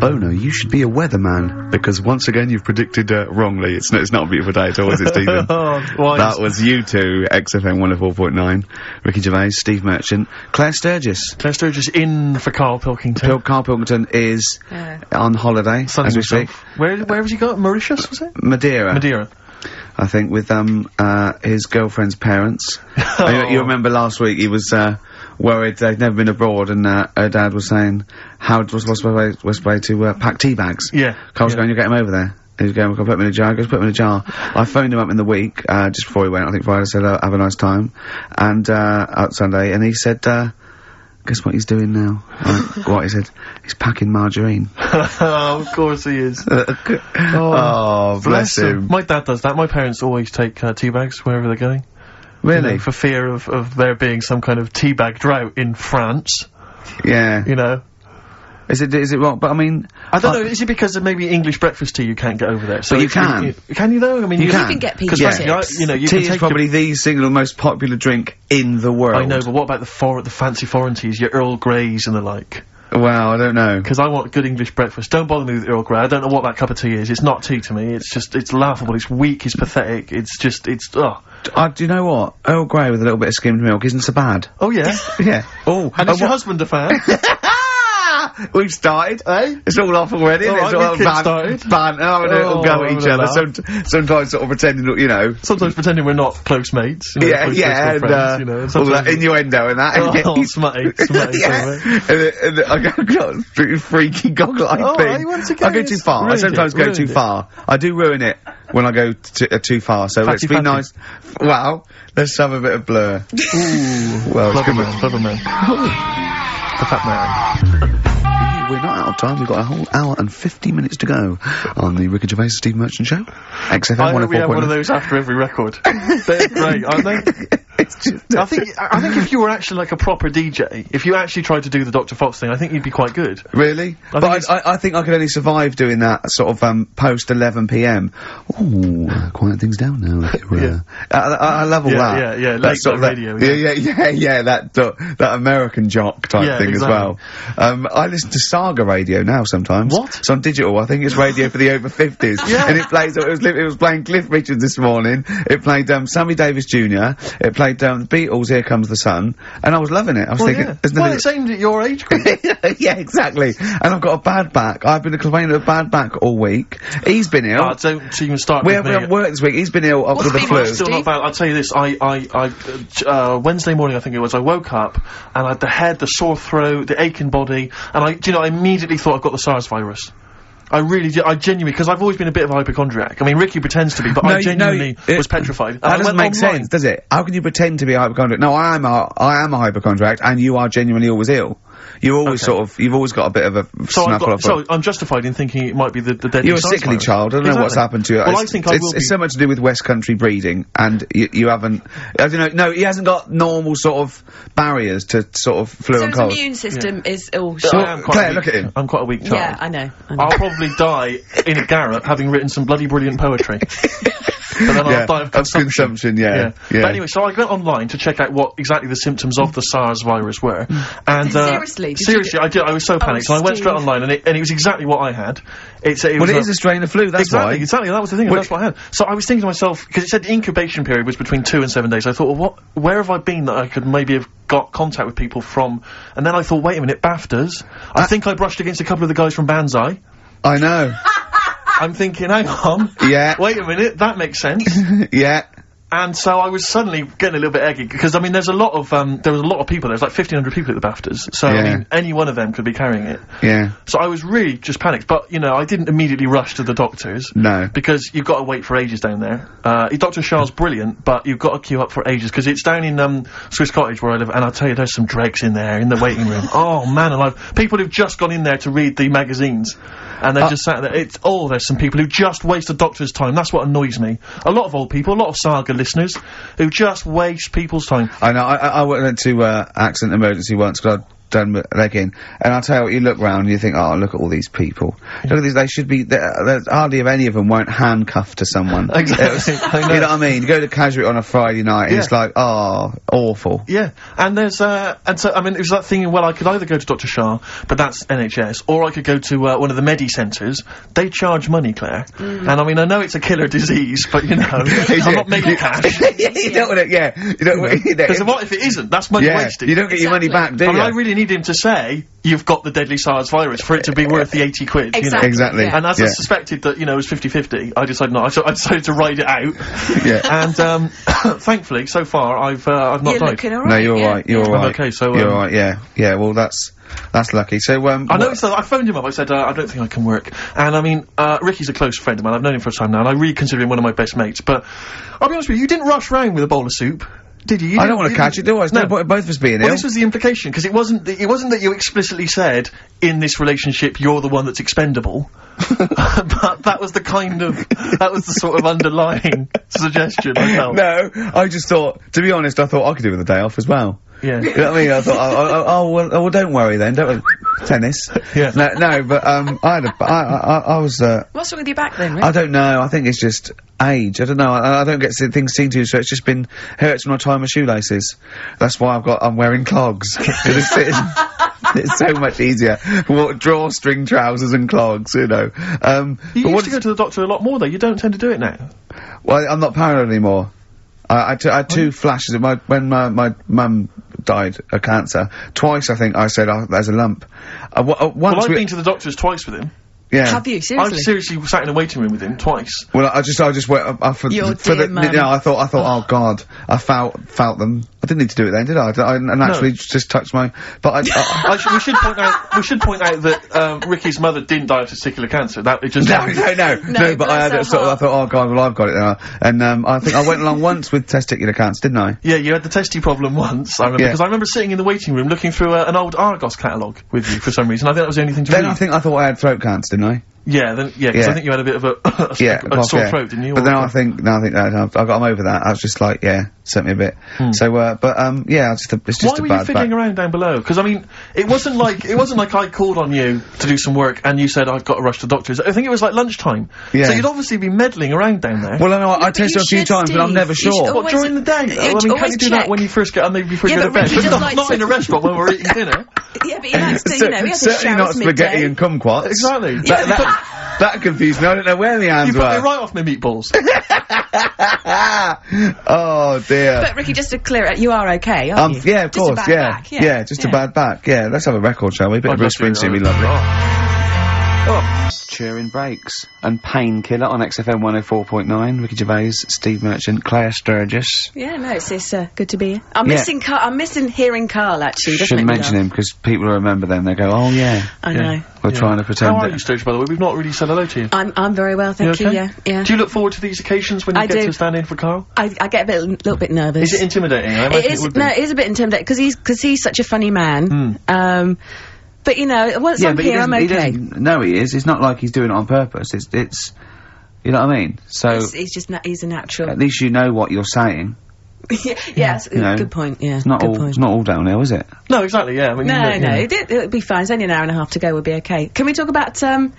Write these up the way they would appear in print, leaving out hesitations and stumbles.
Bono, you should be a weatherman, because once again you've predicted wrongly. It's not a beautiful day at all, is it, Stephen? That was you two, XFM 104.9. Ricky Gervais, Steve Merchant, Claire Sturgis. Claire Sturgis in for Karl Pilkington. Karl Pilkington is on holiday, as we speak. Where has he got? Mauritius, was it? Madeira. I think, with his girlfriend's parents. You remember last week he was worried they'd never been abroad, and her dad was saying what's the way to pack tea bags. Yeah. Carl's going, you get him over there. He's going, we'll put him in a jar. He goes, put him in a jar. I phoned him up in the week, just before he went, I think Friday, said, have a nice time. And, out Sunday, and he said, guess what he's doing now? What he said? He's packing margarine. Oh, of course he is. Oh, bless him. My dad does that. My parents always take tea bags wherever they're going. Really? You know, for fear of there being some kind of tea bag drought in France. Yeah. You know. Is it wrong? But I mean, I don't know. Is it because of maybe English breakfast tea you can't get over there? So but you can. Can you though? I mean, you can get peach tips. You know, you tea can is probably the single most popular drink in the world. I know, but what about the fancy foreign teas, your Earl Greys and the like? Well, I don't know. Because I want good English breakfast. Don't bother me with Earl Grey. I don't know what that cup of tea is. It's not tea to me. It's laughable. It's weak. It's pathetic. Do you know what? Earl Grey with a little bit of skimmed milk isn't so bad. Oh, yeah? Yeah. Oh. And is your husband a fan? We've started. It's all off already. All it's right, all started. Having a little go at each other. Sometimes sort of pretending, you know. Sometimes pretending we're not close mates. You know, and friends, you know. All that innuendo and that. Oh, smutty. And I got freaky goggle-eyed thing. I go too far. I sometimes go too far. I do ruin it when I go too far. So let's be nice. Wow. Let's have a bit of blur. Ooh. Well, clever man. The fat man. We're not out of time. We've got a whole hour and 50 minutes to go on the Ricky Gervais Steve Merchant Show. XFM 104.9. I hope we have one of those after every record. They're great, aren't they? I think if you were actually like a proper DJ, if you actually tried to do the Dr. Fox thing, I think you'd be quite good. Really? I think I could only survive doing that sort of post 11 PM. Ooh, quiet things down now. I love all that. Yeah, late sort of radio. That American jock type thing as well. I listen to Saga radio now sometimes. What? It's on digital. I think it's radio for the over 50s. And it plays. It was playing Cliff Richard this morning. It played Sammy Davis Jr. It played the Beatles' Here Comes the Sun, and I was loving it. I was thinking, it's aimed at your age group. Yeah, exactly. And I've got a bad back. I've been complaining of a bad back all week. He's been ill. Don't even start. We haven't worked this week. He's been ill with the flu. Still not bad. I'll tell you this. I Wednesday morning, I think it was, I woke up and I had the head, the sore throat, the aching body, and I immediately thought I've got the SARS virus. I really did. I genuinely, because I've always been a bit of a hypochondriac. I mean, Ricky pretends to be, but I genuinely was petrified. That doesn't make sense, does it? How can you pretend to be a hypochondriac? No, I am a hypochondriac, and you are genuinely always ill. You always you've always got a bit of a snuffle off. So I'm justified in thinking it might be the deadly You're a sickly virus. child. I don't know what's happened to you. Well, I think it's so much to do with West Country breeding, and you haven't. I don't know. No, he hasn't got normal sort of barriers to sort of flu and cold. His immune system is all Claire, look at him. I'm quite a weak child. Yeah, I know. I'll probably die in a garret having written some bloody brilliant poetry. But then I'll die of consumption. Yeah. But anyway, so I went online to check out what exactly the symptoms of the SARS virus were. And seriously, I did. I was so panicked. So I went straight online, and it was exactly what I had. It is a strain of flu. That's why. Exactly. That was the thing. That's what I had. So I was thinking to myself, because it said the incubation period was between 2 and 7 days. I thought, well, where have I been that I could maybe have got contact with people from? And then I thought, wait a minute, BAFTAs. I think I brushed against a couple of the guys from Banzai. I know. I'm thinking, hang on. Yeah. Wait a minute, that makes sense. Yeah. And so I was suddenly getting a little bit eggy, because, I mean, there was a lot of people, there's like 1,500 people at the BAFTAs, so, I mean, any one of them could be carrying it. Yeah. So I was really just panicked, but, you know, I didn't immediately rush to the doctors. No. Because you've got to wait for ages down there. Dr. Charles, brilliant, but you've got to queue up for ages, because it's down in, Swiss Cottage where I live, and I'll tell you, there's some dregs in there, in the waiting room. Oh, man alive. People who've just gone in there to read the magazines. And they're just sat there. There's some people who just waste the doctor's time. That's what annoys me. A lot of old people, a lot of Saga listeners, who just waste people's time. I know. I went to accident emergency once because done with leg in. And I'll tell you what, you look round and you think, oh, look at all these people. Look at these, they should be, there's hardly any of them weren't handcuffed to someone. Exactly. You know what I mean? You go to Casual on a Friday night and it's like, oh, awful. Yeah. And there's, and so, I mean, it was that thing, well, I could either go to Dr. Shah, but that's NHS, or I could go to, one of the Medi centres. They charge money, Claire. And I mean, I know it's a killer disease, but you know, I'm not making cash. You don't want to, you don't want to, because what if it isn't? That's money wasted. You don't get your money back, do you? I mean, I really need him to say, you've got the deadly SARS virus for it to be worth the 80 quid, you know? Exactly. And as I suspected that, you know, it was 50-50, I decided not. I decided to ride it out. And, thankfully, so far, I've not died. Looking all right. No, you're alright, you're alright. I'm okay, so, you're alright, yeah, well, that's lucky. So, I noticed that I phoned him up, I said, I don't think I can work. And I mean, Ricky's a close friend of mine, I've known him for a time now, and I really consider him one of my best mates, but I'll be honest with you, you didn't rush round with a bowl of soup. Did you? I don't want to catch it, do I? There's no point in both of us being ill. This was the implication, because it wasn't that you explicitly said, in this relationship, you're the one that's expendable. But that was the sort of underlying suggestion I felt. No, I just thought, to be honest, I thought I could do with a day off as well. Yeah. You know what I mean? I thought, well, don't worry then, don't worry. Tennis. Yeah. No, but, I was, What's wrong with your back then, really? I don't know, I think it's just age, I don't know, I don't get things seen to, so it's just been, hurts when I tie my shoelaces. That's why I'm wearing clogs. It's so much easier. Drawstring trousers and clogs, you know. You used to go to the doctor a lot more though, you don't tend to do it now. Well, I'm not paranoid anymore. I had two flashes of when my mum died of cancer. Twice, I think, I said, oh, there's a lump. Once well, I've been to the doctors twice with him. Yeah. Have you? Seriously? I've seriously sat in a waiting room with him twice. Well, I just went for the, mum. you know, I thought, oh God, I felt them. I didn't need to do it then, did I? I naturally just touched my, but we should point out that, Ricky's mother didn't die of testicular cancer. That, it just... No, but I had sort of, I thought, oh God, well I've got it now. And, I think I went along once with testicular cancer, didn't I? Yeah, you had the testy problem once, I remember, because I remember sitting in the waiting room looking through an old Argos catalogue with you for some reason. I think that was the only thing to read. Then I thought I had throat cancer, didn't I? Yeah, because I think you had a bit of a sore throat, didn't you? But then I think that I'm over that. I was just like, sent me a bit. So, it's just a bad back. Why were you fiddling around down below? Because I mean, it wasn't like I called on you to do some work and you said I've got to rush to the doctors. I think it was like lunchtime. Yeah. So you'd obviously be meddling around down there. Well, I know I tested a few times, but I'm never sure. What, during the day? I mean, can't you do that when you first get, maybe before you go to bed? But not in a restaurant when we're eating dinner. Yeah, but he likes to, you know, he has to certainly not spaghetti and kumquats. Exactly. That confused me. I don't know where the hands were. You put me right off my meatballs. Oh dear. But Ricky, just to clear it, you are okay, aren't you? Yeah, of course. Yeah, just a bad back. Yeah, let's have a record, shall we? A bit of Bruce Springsteen, be lovely. Cheering breaks and Painkiller on XFM 104.9. Ricky Gervais, Steve Merchant, Claire Sturgis. Yeah, no, it's good to be here. I'm missing hearing Karl, actually. Shouldn't mention him, because people will remember them. They go, oh yeah. I know. We're trying to pretend. How are you, Sturgis, by the way? We've not really said hello to you. I'm very well, thank you, yeah. Do you look forward to these occasions when you get to stand in for Karl? I get a little bit nervous. Is it intimidating? I imagine it would be. No, it is a bit intimidating, because he's such a funny man. But, you know, once I'm here, I'm okay. No, he is. It's not like he's doing it on purpose. It's you know what I mean? So... he's a natural. At least you know what you're saying. Good point, yeah. It's not all downhill, is it? No, exactly, yeah. I mean, it'll be fine. It's only an hour and a half to go, we'll be okay. Can we talk about, Can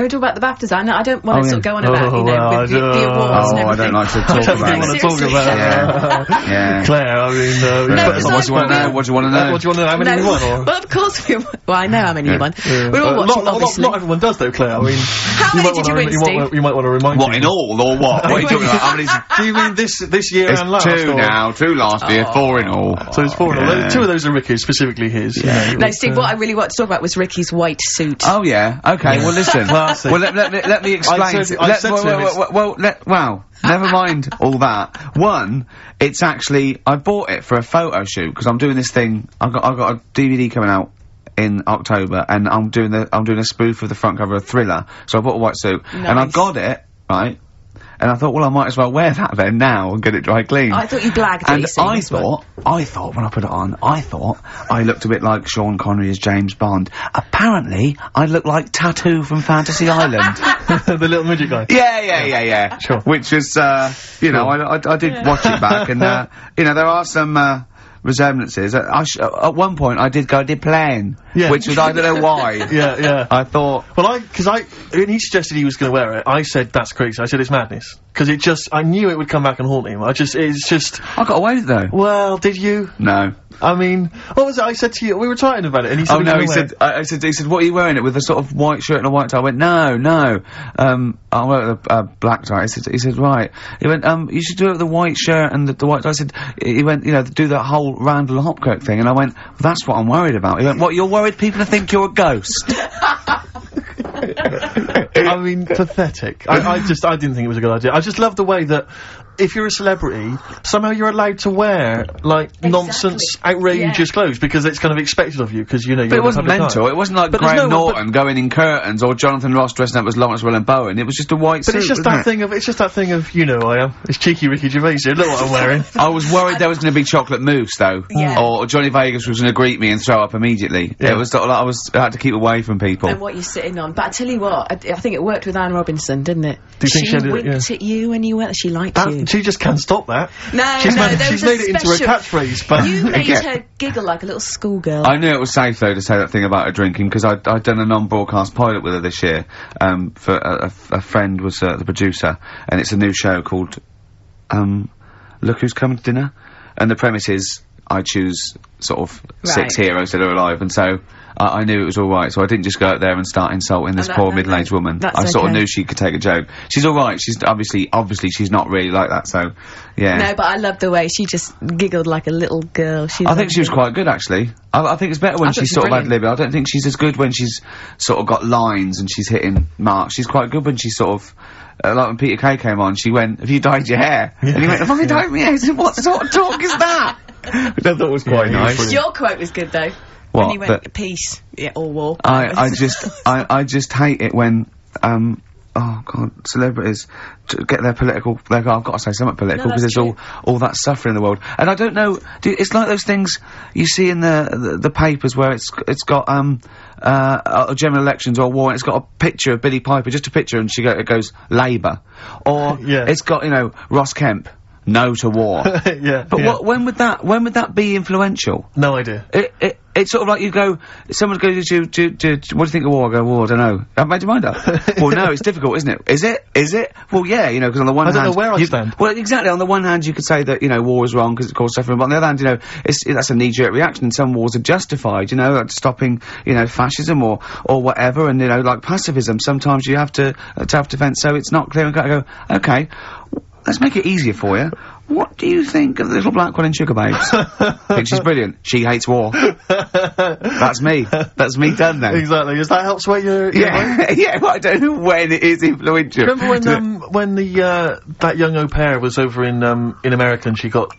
we talk about the BAFTAs? I don't want to sort of go on about, with the awards and everything. I don't like to talk about it. I don't want to talk about it. Yeah. Claire, I mean, what do you want to know? What do you want to know? What do you want to know? How many you won? Or? Well, of course we won. Well, I know how many you won. We're all watching, obviously. Not everyone does, though, Claire. I mean... How many did you win, Steve? You might want to remind me. What, in all, or what? What are you talking about? How many... Do you mean this year and last? It's 2 now. 2 last year, 4 in all. So it's 4 in all. 2 of those are Ricky's, specifically his. No, Steve, what I really want to talk about was Ricky's white suit. Oh, yeah. Okay, well, listen. Well, let me explain. Never mind all that. One, it's actually, I bought it for a photo shoot, because I'm doing this thing, I've got a DVD coming out in October, and I'm doing a spoof of the front cover of Thriller, so I bought a white suit, and I got it, right, and I thought, well, I might as well wear that then now and get it dry clean. I thought you blagged it. And I thought when I put it on, I looked a bit like Sean Connery as James Bond. Apparently, I looked like Tattoo from Fantasy Island. The little midget guy. Yeah. Sure. Which is, I did watch it back, and, there are some, resemblances. At one point, I did plan, which was, I don't know why. Yeah. I thought... Well, when he suggested he was gonna wear it, I said, that's crazy. I said, it's madness. Because I knew it would come back and haunt him. I got away with it, though. Well, did you? No. I mean, what was it I said to you? We were talking about it, and he said... Oh, no, he said, what are you wearing it with? A sort of white shirt and a white tie? I went, no. I'll wear it with a black tie. He said, right. He went, you should do it with the white shirt and the white tie. He went, do that whole Randall Hopkirk thing. And I went, that's what I'm worried about. He went, what, you're worried people will think you're a ghost? I mean, pathetic. I didn't think it was a good idea. I just love the way that if you're a celebrity, somehow you're allowed to wear, nonsense, outrageous clothes, because it's kind of expected of you, because, you're But it wasn't mental. It wasn't like Graham Norton going in curtains, or Jonathan Ross dressing up as Lawrence Llewellyn-Bowen. It was just a white suit, But it's just that thing of, I am. It's cheeky Ricky Gervais here. Look what I'm wearing. I was worried there was going to be chocolate mousse, though. Yeah. Or Johnny Vegas was going to greet me and throw up immediately. Yeah. It was sort of like I had to keep away from people. And what you're sitting on. But I tell you what, I think it worked with Anne Robinson, didn't it? Do you think she winked at you when you went, she liked you. She just can't stop that. No, she's made it into a catchphrase, but... You made her giggle like a little schoolgirl. I knew it was safe, though, to say that thing about her drinking, because I'd done a non-broadcast pilot with her this year, for a friend was the producer, and it's a new show called, Look Who's Coming to Dinner, and the premise is, I choose sort of 6 heroes that are alive, and so I knew it was alright, so I didn't just go out there and start insulting this poor middle-aged woman. I sort of knew she could take a joke. She's alright, she's obviously she's not really like that, so, yeah. No, but I loved the way she just giggled like a little girl. I think she was quite good, actually. I think it's better when she's sort of ad-libbing. I don't think she's as good when she's sort of got lines and she's hitting marks. She's quite good when she's sort of... like when Peter Kay came on, she went, have you dyed your hair? And he went, have I dyed my hair? He said, what sort of talk is that? Which I thought was quite nice. Your quote was good, though. What? When he went, peace, or war. I just hate it when, oh god, celebrities get their political, I've got to say something political, because there's all that suffering in the world. And I don't know, it's like those things you see in the papers where it's got, general elections or war, and it's got a picture of Billie Piper, just a picture, and it goes, Labour. Or, it's got, Ross Kemp, no to war. But when would that be influential? No idea. It's sort of like someone goes to what do you think of war? I go, well, I don't know. I've made your mind up. Well, no, it's difficult, isn't it? Is it? Well, yeah, because on the one hand... I don't know where I stand. Well, exactly, on the one hand you could say that, war is wrong because it causes suffering, but on the other hand, that's a knee-jerk reaction, and some wars are justified, like stopping, fascism or whatever, and, like pacifism, sometimes you have to have defence, so it's not clear and cut. I go, okay, let's make it easier for you. What do you think of the little black one in Sugar Babes? Think she's brilliant. She hates war. That's me. That's me done then. Exactly. Does that help sway your yeah, well, I don't know when it is influential. Remember when that young au pair was over in America and she got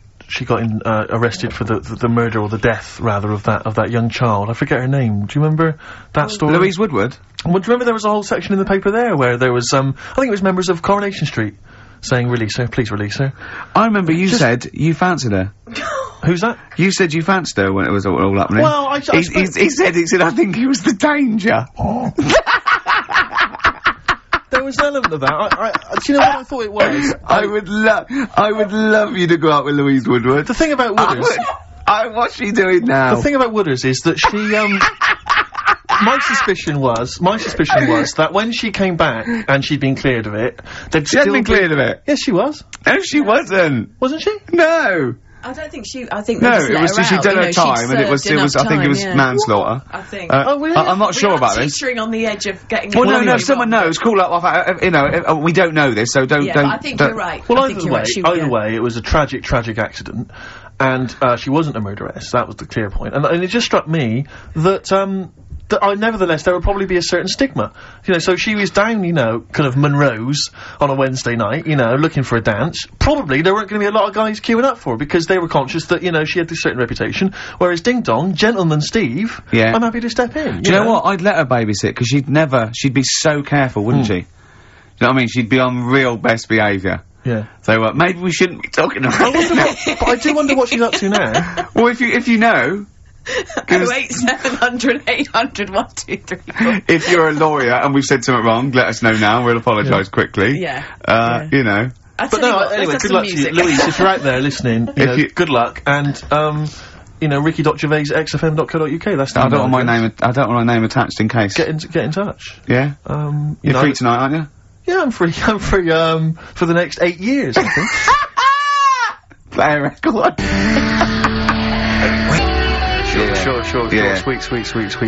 arrested for the murder or the death rather of that young child. I forget her name. Do you remember that story? Louise Woodward. Well, do you remember there was a whole section in the paper there where there was I think it was members of Coronation Street saying, release her, please release her. I remember you said you fancied her. Who's that? You said you fancied her when it was all happening. Well, he said I think he was the danger. There was an element of that. Do you know what I thought it was? I would love you to go out with Louise Woodward. The thing about Wooders... what's she doing now? The thing about Wooders is that she, my suspicion was that when she came back and she'd been cleared of it, she hadn't been cleared of it. Yes, she was. No, she wasn't. Wasn't she? No. I don't think I think no, it was just she'd done her time, and it was I think it was manslaughter. I think. I'm not sure about this. Teetering on the edge of getting. Well, no, if someone knows, call up. We don't know this, so don't. But I think you're right. Well, either way, it was a tragic accident, and she wasn't a murderess. That was the clear point, and it just struck me that nevertheless, there would probably be a certain stigma. So she was down, kind of Monroe's on a Wednesday night, looking for a dance. Probably there weren't going to be a lot of guys queuing up for her because they were conscious that, she had this certain reputation. Whereas Ding Dong, Gentleman Steve, I'm happy to step in. Do you know what? I'd let her babysit because she'd be so careful, wouldn't she? Do you know what I mean? She'd be on real best behaviour. Yeah. So, maybe we shouldn't be talking about it. But I do wonder what she's up to now. Well, if you know... 08700 800 1234. If you're a lawyer and we've said something wrong, let us know now. We'll apologise quickly. Yeah. But no, anyway, good luck to you, Louise. If you're out there listening, good luck. And you know, ricky.gervais@xfm.co.uk. That's the I don't want my name. I don't want my name attached in case. Get in touch. Yeah. You're free tonight, aren't you? Yeah, I'm free. I'm free. For the next 8 years, I think. Play a record. Sure. Yeah. Sweet.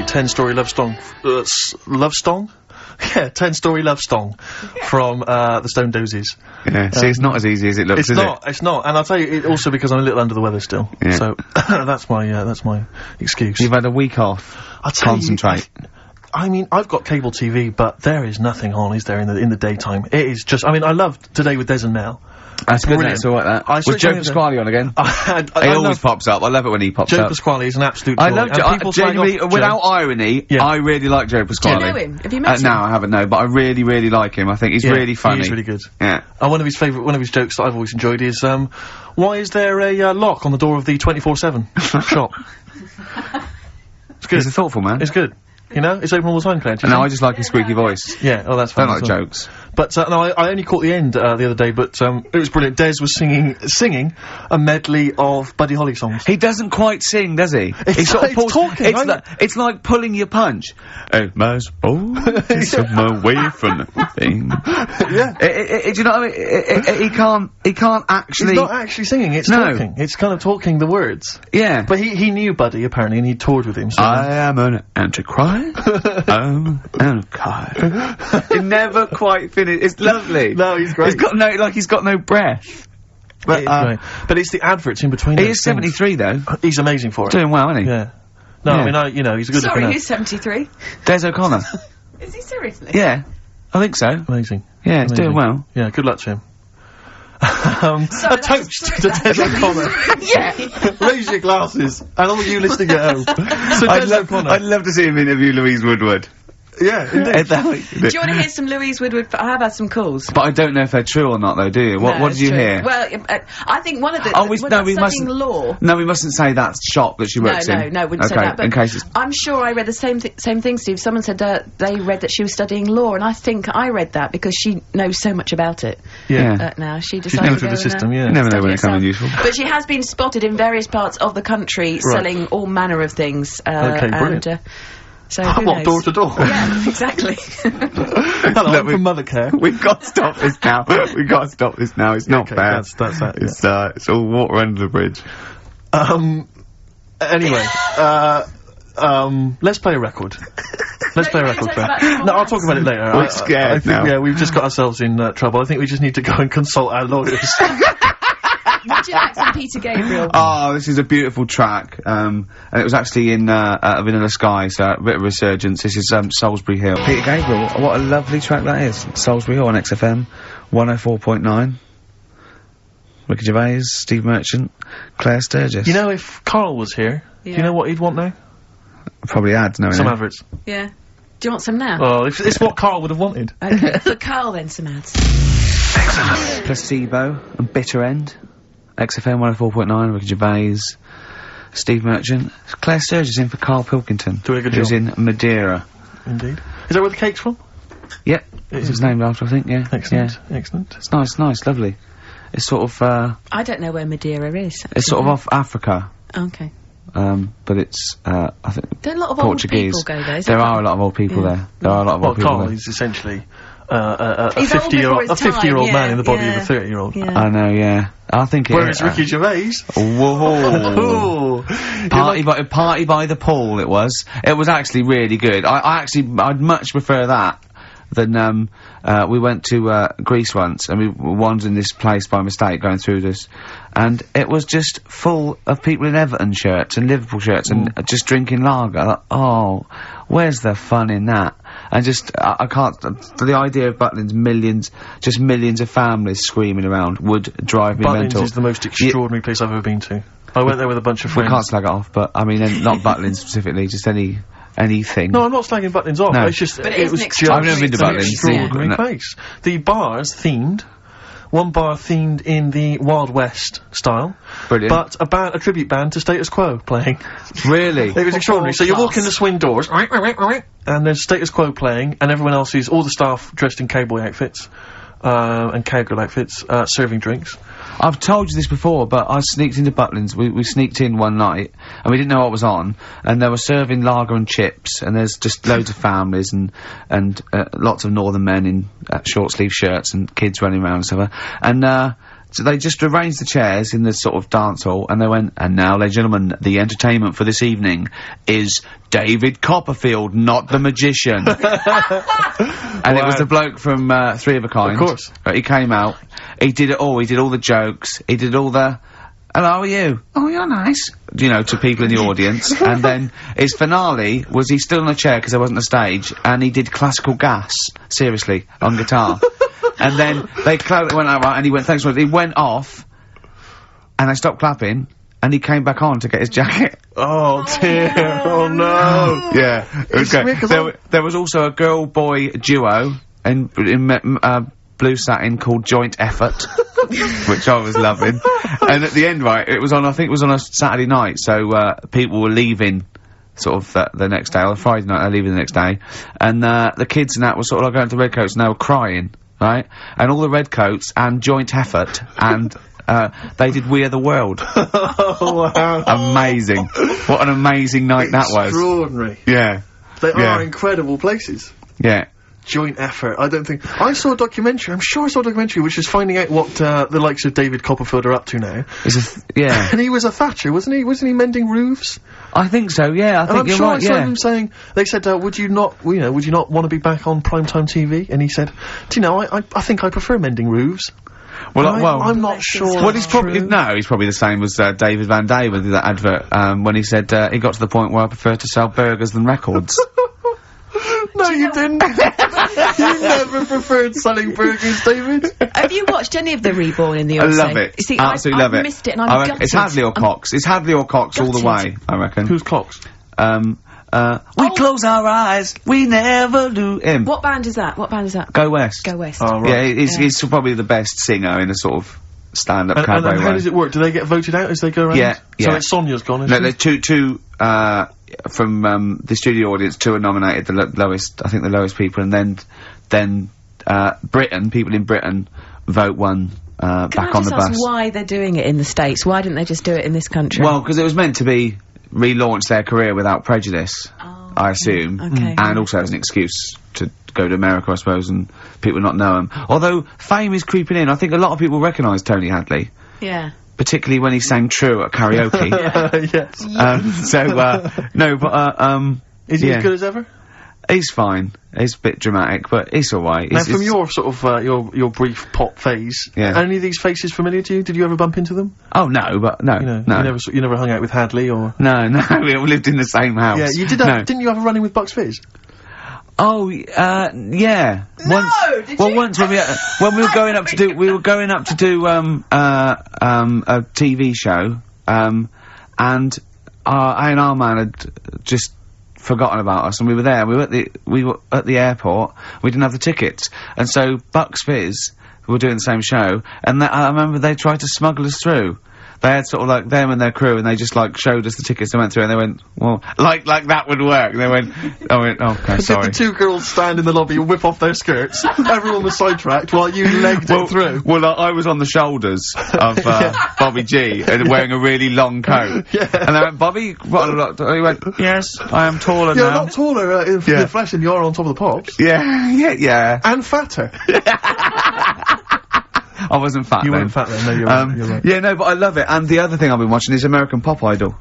10-story love song. Love song? Yeah, 10-story love song from the Stone Dozes. Yeah. See, it's not as easy as it looks. It's not. And I'll tell you, it also because I'm a little under the weather still. Yeah. So that's my excuse. You've had a week off. I'll tell Concentrate. I mean, I've got cable TV, but there is nothing on, is there, in the daytime? It is just. I mean, I loved Today with Des and Mel. That's good. That's all like that. Was Joe Pasquale on again? He always pops up. I love it when he pops up. Joe Pasquale is an absolute joy. I love Joe. Without irony, I really like Joe Pasquale. Do you know him? Have you met him? No, I haven't. No, but I really, really like him. I think he's really funny. He's really good. Yeah. One of his jokes that I've always enjoyed is, why is there a lock on the door of the 24/7 shop? It's good. He's a thoughtful man. It's good. You know, it's open all the time, Claire. No, I just like his squeaky voice. Yeah, oh, that's fine. I don't like jokes. But, no, I only caught the end, the other day, but, it was brilliant. Des was singing a medley of Buddy Holly songs. He doesn't quite sing, does he? He's sort of talking. It's like pulling your punch. Oh, my my way from nothing. Yeah. Do you know what I mean? He can't actually. He's not actually singing, it's talking. It's kind of talking the words. Yeah. But he knew Buddy, apparently, and he toured with him, so. I am an antichrist. I'm an antichrist. It never quite finished. It's lovely. No, he's great. He's got no breath. But, but it's the adverts in between. He is 73 though. He's amazing for it. Doing well, isn't he? Yeah. No, I mean, he's a good Sorry, he's 73. Des O'Connor. Is he seriously? Yeah. I think so. Amazing. Yeah, he's doing well. Yeah, good luck to him. A toast to Dez O'Connor. Yeah. Raise your glasses. And all you listening at home. So I'd love to see him interview Louise Woodward. Yeah, indeed. Do you want to hear some Louise Woodward? I have had some calls. But I don't know if they're true or not, though, do you? What did you hear? Well, I think one of the... we mustn't... law. No, we mustn't say that shop that she works in. No, wouldn't say that. But in case it's... I'm sure I read the same thing, Steve. Someone said they read that she was studying law, and I think I read that because she knows so much about it. Yeah. Now she decided She's never through the system, You never know when it comes in useful. But she has been spotted in various parts of the country selling all manner of things. Okay, brilliant. So who knows? Door to door? Yeah, exactly. Hello, I'm from Mothercare. We've got to stop this now. It's not fair. That's that. It's all water under the bridge. Anyway, let's play a record. Let's play a record, Claire. No, I'll talk about it later. We're scared now. Yeah, we've just got ourselves in trouble. I think we just need to go and consult our lawyers. Would you like some Peter Gabriel? Oh, this is a beautiful track. And it was actually in Vanilla Sky, so a bit of resurgence. This is Salisbury Hill. Peter Gabriel, what a lovely track that is. Salisbury Hill on XFM 104.9. Ricky Gervais, Steve Merchant, Claire Sturgis. You know, if Karl was here, do you know what he'd want now? Probably ads, no. Some adverts. Yeah. Do you want some now? Oh, it's what Karl would have wanted. Okay, for Karl then, some ads. Excellent. Placebo and Bitter End. XFM 104.9, Ricky Gervais, Steve Merchant, Claire Sturgis in for Karl Pilkington, who's in Madeira. Indeed. Is that where the cake's from? Yep. It's named after, I think, yeah. Excellent, excellent. It's nice, lovely. It's sort of, I don't know where Madeira is. Actually. It's sort of off Africa. Okay. But it's, I think, there are a lot of Portuguese. old people go there. There are a lot of old people there. There are a lot of old people there. Karl is essentially a 50-year-old man in the body of a 30-year-old. Yeah. I know, yeah. I think Whereas Ricky Gervais... Whoa! Party by the pool, it was. It was actually really good. I'd much prefer that than, we went to, Greece once, and we wandered in this place by mistake, going through this, and it was just full of people in Everton shirts and Liverpool shirts and just drinking lager. Like, oh, where's the fun in that? And just, I can't, the idea of Butlin's millions of families screaming around would drive me mental. Butlins is the most extraordinary place I've ever been to. I went there with a bunch of friends. We can't slag it off, but, I mean, not Butlin specifically, just anything. No, I'm not slagging Butlins off. No. It's just, but it was I've never been to Butlins. Extraordinary place. The bars themed. One bar themed in the Wild West style. Brilliant. But a tribute band to Status Quo playing. Really? It was extraordinary. So you walk in the swing doors, and there's Status Quo playing, and everyone else is, all the staff dressed in cowboy outfits. and cowgirl outfits, serving drinks. I've told you this before, but I sneaked into Butlin's. We sneaked in one night, and we didn't know what was on, and they were serving lager and chips, and there's just loads of families and lots of northern men in short sleeve shirts and kids running around and stuff. And so they just arranged the chairs in the sort of dance hall, and they went, and now, ladies and gentlemen, the entertainment for this evening is David Copperfield, not the magician. And it was the bloke from Three of a Kind. Of course. He came out, he did it all, he did all the jokes, he did all the, hello, how are you? Oh, you're nice. You know, to people in the audience. And then his finale was he stood on a chair because there wasn't a stage, and he did classical gas, seriously, on guitar. And then they went out, right, and he went, thanks for it. He went off, and they stopped clapping, and he came back on to get his jacket. Oh dear, oh no. Yeah, it was great. There was also a girl-boy duo in blue satin called Joint Effort, which I was loving. And at the end, right, it was on, I think it was on a Saturday night, so people were leaving sort of the next day, or Friday night, they're leaving the next day, and the kids and that were sort of like going to Redcoats, and they were crying, right? And all the Redcoats and Joint Effort, and they did We Are the World. Oh, wow. Amazing. What an amazing night that was. Extraordinary. Yeah. They are incredible places. Yeah. Joint Effort. I don't think... I saw a documentary, I'm sure I saw a documentary, which is finding out what the likes of David Copperfield are up to now. Yeah. And he was a thatcher, wasn't he? Wasn't he mending roofs? I think so, yeah. I think you're right, yeah. I saw him saying... They said, would you not want to be back on primetime TV? And he said, do you know, I think I prefer mending roofs. Well, I'm not sure. Well, he's probably the same as David Van Day with that advert when he said he got to the point where I prefer to sell burgers than records. No, you didn't. You never preferred selling burgers, David. Have you watched any of the Reborn in the USA? I love it. See, absolutely love it. I missed it, and I'm gutted. It's Hadley or Cox. It's Hadley or Cox all the way, I reckon. Who's Cox? We close our eyes, we never do him. What band is that? Go West. Go West. Oh, right. Yeah, he's probably the best singer in a sort of stand-up cabaret and how does it work? Do they get voted out as they go around? Yeah, So yeah. like Sonia's gone, isn't No, there's two, from, the studio audience, 2 are nominated, the lowest, I think the lowest people, and then Britain, people in Britin vote one, back on the bus. Ask why they're doing it in the States? Why didn't they just do it in this country? Well, because it was meant to be relaunch their career without prejudice, I assume. Okay. And also as an excuse to go to America, I suppose, and people not know him. Although, fame is creeping in. I think a lot of people recognise Tony Hadley. Yeah. Particularly when he sang True at karaoke. Yes. No, but, Is he as good as ever? He's fine. He's a bit dramatic, but he's alright. Now, from your sort of, your brief pop phase, are any of these faces familiar to you? Did you ever bump into them? Oh, no, but no, no. You never hung out with Hadley, or? No, we all lived in the same house. Yeah, you did that, didn't you have a run-in with Bucks Fizz? Oh, yeah. No, did well, you? once when we were going up to do, a TV show, and, A&R man had just forgotten about us, and we were there, we were at the airport, we didn't have the tickets, and so Bucks Fizz, who were doing the same show, and I remember they tried to smuggle us through. They had sort of like them and their crew, and they just like showed us the tickets and went through, and they went, well, like that would work. And they went, okay, sorry. Did the 2 girls stand in the lobby and whip off their skirts? Everyone was sidetracked while you legged it through. Well, I was on the shoulders of Bobby G, and wearing a really long coat. Yeah. And they went, Bobby, what a lot? He went, yes, I am taller now. You're not taller in the flesh than you are on top of the pops. Yeah. And fatter. I wasn't fat then. You weren't fat then, no, you're right. Yeah, no, but I love it. And the other thing I've been watching is American Pop Idol.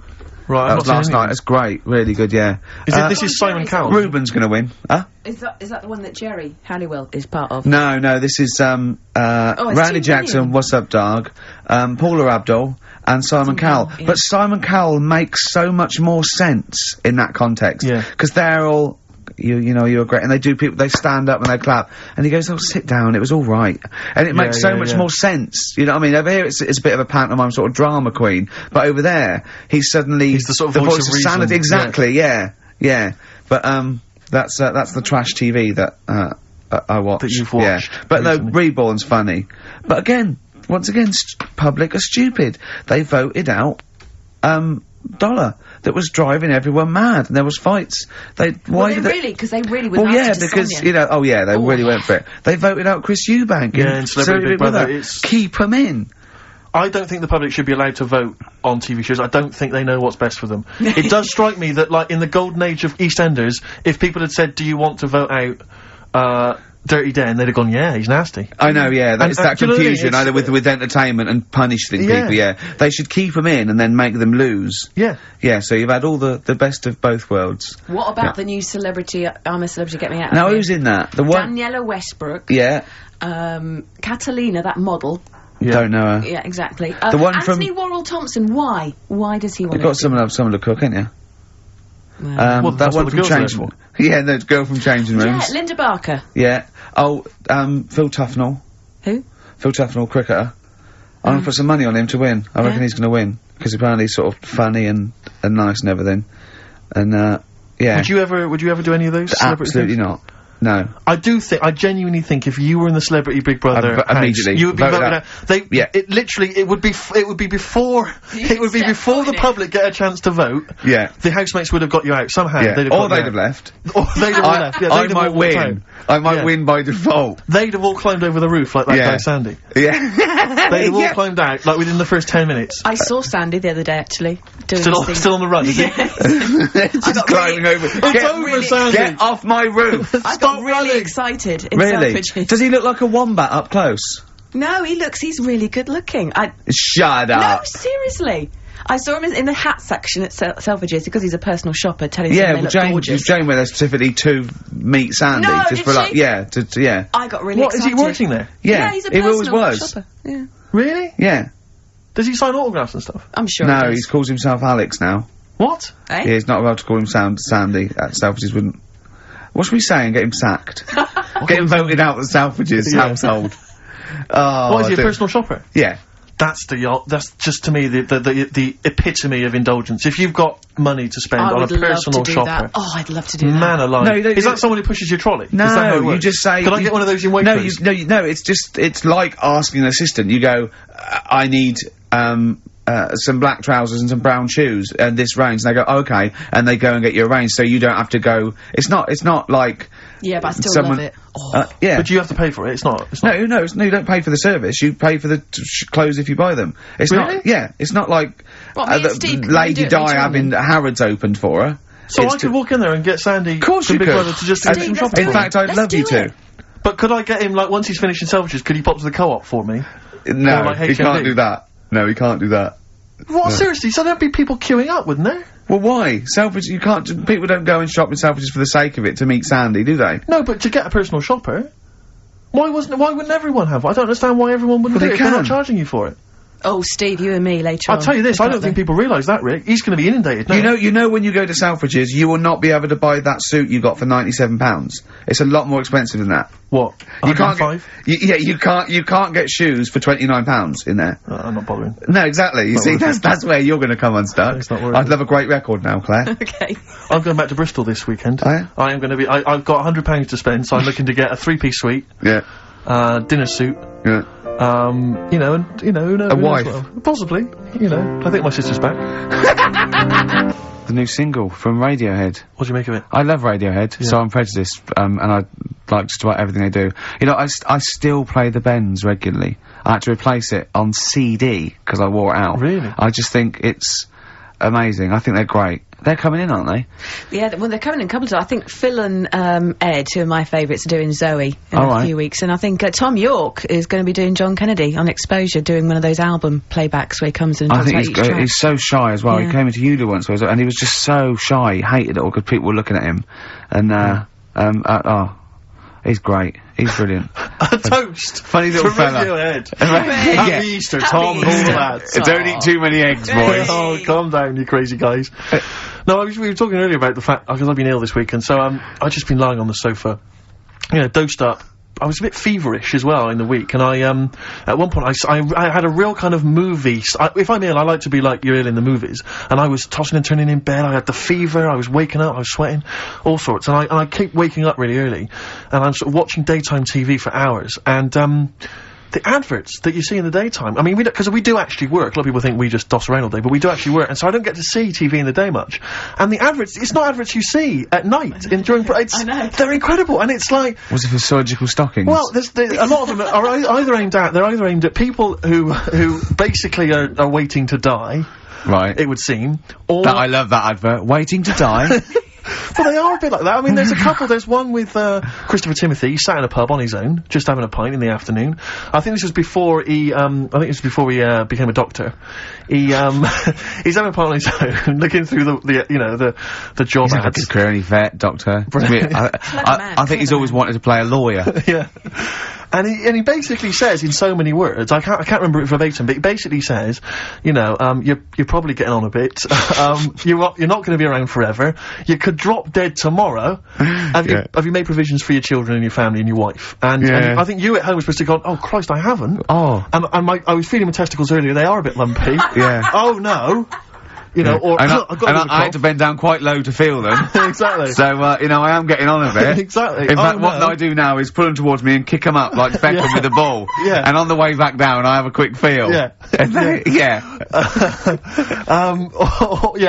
Right, that was last night. It's great, really good, yeah. This is Simon Cowell? Ruben's gonna win. Huh? Is that the one that Jerry Halliwell is part of? No, this is, Randy Jackson, What's Up Dog, Paula Abdul, and Simon Cowell. Yeah. But Simon Cowell makes so much more sense in that context. Yeah. Because they're all, you're great, and they stand up and they clap, and he goes, oh, sit down, it was alright. And it makes so much more sense, you know what I mean? Over here, it's a bit of a pantomime sort of drama queen, but over there, he's the sort of voice of sanity. Exactly, yeah. But, that's the trash TV that, I watch. That you've watched. Yeah. But no, Reborn's funny. But again, once again, public are stupid. They voted out, Dollar. that was driving everyone mad, and there was fights. Because they really were well, nasty yeah, to because, Sonia. you know, they really went for it. They voted out Chris Eubank. Yeah, and Celebrity Big Brother. Keep him in. I don't think the public should be allowed to vote on TV shows. I don't think they know what's best for them. It does strike me that, like, in the golden age of EastEnders, if people had said, do you want to vote out, Dirty Dan, they'd have gone, yeah, he's nasty. I know, yeah, that's that confusion, either with entertainment and punishing people, yeah. They should keep them in and then make them lose. Yeah. Yeah, so you've had all the best of both worlds. What about the new Celebrity, I'm a Celebrity, Get Me Out? Now, who's in that? The one... Daniela Westbrook. Yeah. Catalina, that model. Yeah. Don't know her. Yeah, exactly. The one Anthony Worrell Thompson, why? Why does he want to... You've got someone to cook, ain't you? Well, that one from Changing... Yeah, the girl from Changing Rooms. Yeah, Linda Barker. Yeah. Oh, Phil Tufnell. Who? Phil Tufnell, cricketer. I'm gonna put some money on him to win. I reckon he's gonna win. Because apparently he's sort of funny and nice and everything. And, yeah. Would you ever do any of those? Absolutely not. No. I genuinely think if you were in the Celebrity Big Brother house, immediately you would be voted out. It would be before the public get a chance to vote. Yeah. The housemates would have got you out somehow. Yeah. They'd have left. Or they'd have left. Yeah, I might win. I might win by default. They'd have all climbed over the roof like that guy Sandy. Yeah. They'd have all climbed out, like, within the first 10 minutes. I saw Sandy the other day, actually. Still on the run, is he? Just climbing over. Sandy. Get off my roof. I got really excited in Selfridges. Does he look like a wombat up close? No, he's really good looking. Shut up. No, seriously. I saw him in the hat section at Selfridges because he's a personal shopper telling them they look gorgeous. Jane went there specifically to meet Sandy. No, just for like, yeah. I got really excited. Is he working there? Yeah, he's a personal shopper. Yeah. Really? Yeah. Does he sign autographs and stuff? I'm sure No, he does. he calls himself Alex now. What? Eh? Yeah, he's not allowed to call him Sandy. Selfridges wouldn't. What should we say and get him sacked? Get him voted out of the Selfridges household. Oh, what, is he a personal shopper? Yeah. That's just to me the epitome of indulgence. If you've got money to spend on a personal shopper, I'd love to do that. Man alive! Is that someone who pushes your trolley? No, is that how it works? You just say. Can I get one of those in Waitrose? No. It's like asking an assistant. You go, I need some black trousers and some brown shoes and this range. And they go, okay, and they go and get you a range, so you don't have to go. It's not like. Yeah, but I still love it. Yeah. But you have to pay for it. It's not. No, you don't pay for the service. You pay for the clothes if you buy them. It's really? not. Yeah, it's not like Lady Di having Harrods opened for her. So I could walk in there and get Sandy. Of course you Big could. Brother to just do some shopping. In fact, I'd love you to. But could I get him, like, once he's finished in Selfridges, could he pop to the Co-op for me? No, he can't do that. No, he can't do that. What? No. Seriously? So there'd be people queuing up, wouldn't there? Well, why? Selfridges, you can't. People don't go and shop in Selfridges for the sake of it to meet Sandy, do they? No, but to get a personal shopper, why wouldn't everyone have one? I don't understand why everyone wouldn't do it if they're not charging you for it. Oh, Steve, you and me later on. I'll tell you this, I don't think people realise that, Rick. He's going to be inundated now. You know when you go to Selfridges, you will not be able to buy that suit you got for £97. It's a lot more expensive than that. What? You can't get shoes for £29 in there. I'm not bothering. No, exactly. You see, that's where you're going to come unstuck. I'd love a great record now, Claire. Okay. I'm going back to Bristol this weekend. Oh, yeah? I am going to be. I've got £100 to spend, so I'm looking to get a 3-piece suite. Yeah. Dinner suit. Yeah. Who knows? A wife. Well. Possibly. I think my sister's back. The new single from Radiohead. What do you make of it? I love Radiohead, so I'm prejudiced, and I like just about everything they do. I still play the Bends regularly. I had to replace it on CD, because I wore it out. Really? I just think it's amazing. I think they're great. They're coming in, aren't they? Yeah, well, they're coming in a couple of times. I think Phil and Ed, who are my favourites, are doing Zoe in a few weeks. And I think Tom York is going to be doing John Kennedy on Exposure, doing one of those album playbacks where he comes in and talks about each track. He's so shy as well. Yeah. He came into Uli once, and he was just so shy. He hated it all because people were looking at him. And, he's great. He's brilliant. A toast. Funny little fella. Happy Easter, Tom. All that. Don't eat too many eggs, boys. Oh, calm down, you crazy guys. No, we were talking earlier about the fact, because I've been ill this week, and so, I've just been lying on the sofa, dosed up. I was a bit feverish as well in the week, and at one point I had a real kind of movie, if I'm ill, I like to be like you're ill in the movies, and I was tossing and turning in bed, I had the fever, I was waking up, I was sweating, all sorts, and I keep waking up really early, and I'm sort of watching daytime TV for hours, and, the adverts that you see in the daytime. I mean, because we do actually work. A lot of people think we just doss around all day, but we do actually work, and so I don't get to see TV in the day much. And the adverts, it's not adverts you see at night during. I know. They're incredible, and it's like. Was it for surgical stockings? Well, a lot of them are either aimed at people who basically are waiting to die. Right. It would seem. Or I love that advert. Waiting to die. Well, they are a bit like that. I mean, there's a couple. There's one with Christopher Timothy. He sat in a pub on his own, just having a pint in the afternoon. I think this was before he. Became a doctor. He's having a pint on his own, looking through the job ads. He's a good career, any vet, doctor. I think he's always wanted to play a lawyer. Yeah. And he basically says in so many words, I can't remember it verbatim, but he basically says, you're probably getting on a bit. You're not going to be around forever. You could drop dead tomorrow. Have you made provisions for your children and your family and your wife? And I think you at home were supposed to go, oh Christ, I haven't. Oh. And I was feeling my testicles earlier. They are a bit lumpy. Yeah. Oh no. Or I had to bend down quite low to feel them. Exactly. So, I am getting on a bit. Exactly. In fact, what I do now is pull them towards me and kick them up like Beckham with the ball. Yeah. And on the way back down, I have a quick feel. Yeah.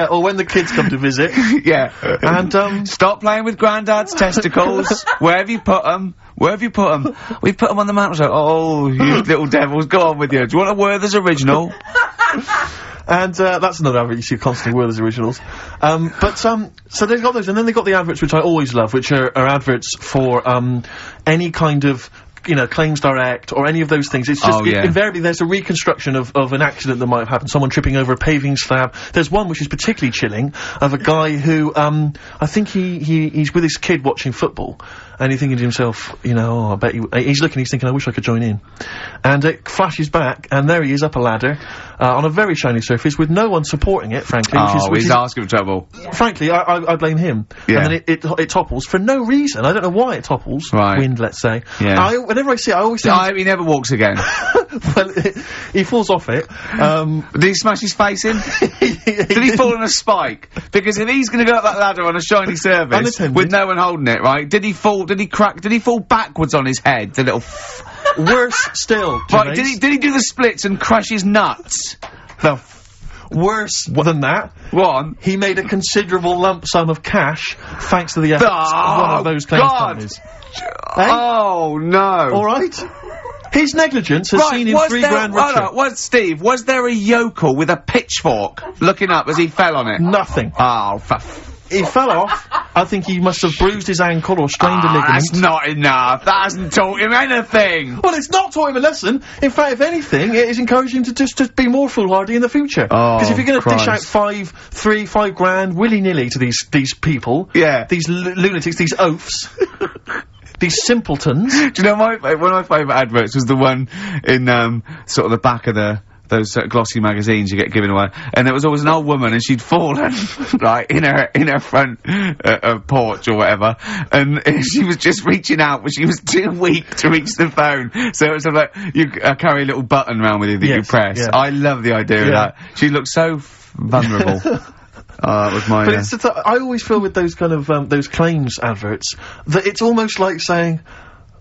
Or when the kids come to visit. Yeah. And, stop playing with Grandad's testicles. Where have you put them? Where have you put them? We've put them on the mantel. Oh, you little devils, go on with you. Do you want a Werther's original? And, that's another advert you see constantly, Werther's originals. So they've got those, and then they've got the adverts which I always love, which are adverts for, any kind of, Claims Direct, or any of those things. It's just, invariably there's a reconstruction of an accident that might have happened, someone tripping over a paving slab. There's one which is particularly chilling, of a guy who, I think he's with his kid watching football, and he's thinking to himself, I bet he's thinking, I wish I could join in. And it flashes back, and there he is up a ladder, on a very shiny surface, with no one supporting it, frankly. Which is asking for trouble. Yeah. Frankly, I blame him. Yeah. And then it topples for no reason. I don't know why it topples. Right. Wind, let's say. Yeah. Whenever I see it, I always think... he never walks again. Well, he falls off it. Did he smash his face in? Did he fall on a spike? Because if he's gonna go up that ladder on a shiny surface, with no one holding it, right, did he fall backwards on his head, the little... Worse still, right, did he do the splits and crush his nuts? Worse than that. What? He made a considerable lump sum of cash thanks to the efforts of one of those claims companies. Oh, no. Alright? His negligence has seen him £3 richer. Steve, was there a yokel with a pitchfork looking up as he fell on it? Nothing. Oh, he fell off. I think he must have bruised his ankle or strained a ligament. That's not enough. That hasn't taught him anything. Well, it's not taught him a lesson. In fact, if anything, it is encouraging him to just be more foolhardy in the future. Oh, because if you're going to dish out $5 grand willy-nilly to these people, these lunatics, these oafs, these simpletons. Do you know one of my favourite adverts was the one in sort of the back of those glossy magazines you get given away, and there was always an old woman, and she'd fallen right in her front porch or whatever, and she was just reaching out, but she was too weak to reach the phone. So it was sort of like you carry a little button around with you that you press. Yeah. I love the idea of that. She looked so vulnerable. That was my. But I always feel with those kind of those claims adverts that it's almost like saying,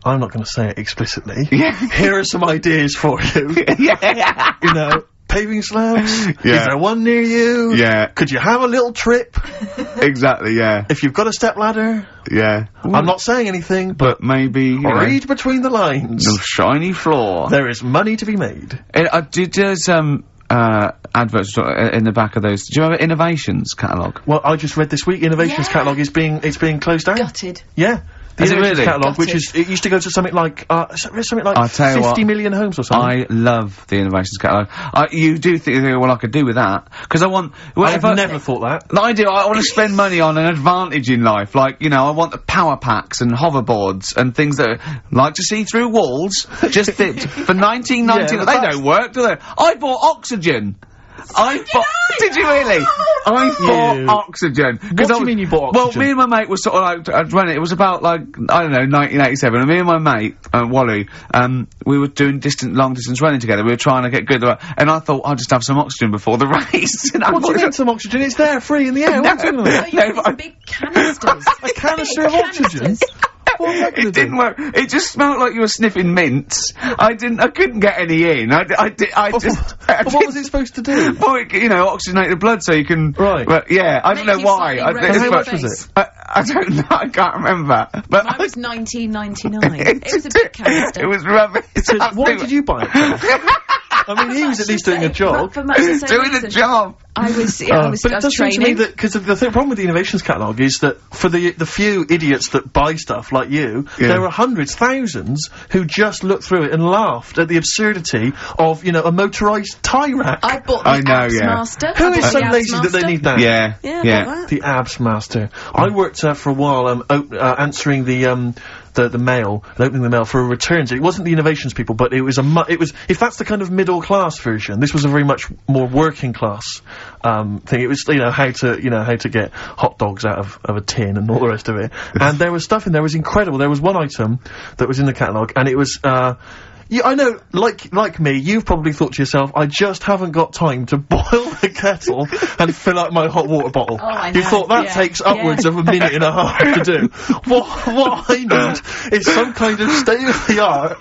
I'm not going to say it explicitly. Here are some ideas for you. Paving slabs. Is there one near you? Yeah. Could you have a little trip? Exactly. Yeah. If you've got a stepladder. Yeah. I'm not saying anything, but maybe read between the lines. The shiny floor. There is money to be made. There's adverts in the back of those. Do you remember Innovations catalogue? Well, I just read this week. Innovations catalogue is being closed down. Gutted. Yeah. The Innovations catalogue, which it used to go to something like 50 million homes or something. I love the Innovations catalogue. You do think, well, I could do with that, because I want... I've never thought that. I do. I want to spend money on an advantage in life, like, I want the power packs and hoverboards and things that like to see through walls, just for 19.99. They don't work, do they? I bought oxygen. Did you really? I bought oxygen. What do you mean you bought oxygen? Well, me and my mate were sort of like, running, it was about like, I don't know, 1987, and me and my mate, Wally, we were doing long distance running together, we were trying to get good, and I thought, I'll just have some oxygen before the race. What do you mean some oxygen? It's there, free in the air. Big canisters. A canister of oxygen? It didn't work. It just smelled like you were sniffing mints. I couldn't get any in. What was it supposed to do? Well, oxygenate the blood so you can... Right. But, yeah, I don't know why. How much was it? I don't know, I can't remember. But mine was $19.99. It was a big canister. It was rubbish. Why did you buy it for? I mean, he was at least doing a job. For much the same doing reason. the job. I was But it does seem to me training. that, because the problem with the innovations catalogue is that for the few idiots that buy stuff like you, there are hundreds, thousands who just look through it and laughed at the absurdity of, a motorised tie rack. I bought the Abs Master. Who is so lazy that they need that? Yeah. Yeah, I bought that. The Abs Master. I worked for a while answering the mail and opening the mail for returns. It wasn't the innovations people, but it was if that's the kind of middle class version, this was a very much more working class thing. It was how to get hot dogs out of a tin and all the rest of it. And there was stuff in there was incredible. There was one item that was in the catalogue, and it was I know, like me, you've probably thought to yourself, I just haven't got time to boil the kettle and fill up my hot water bottle. Oh, I know. You thought that takes upwards of a minute and a half to do. What I need is some kind of state-of-the-art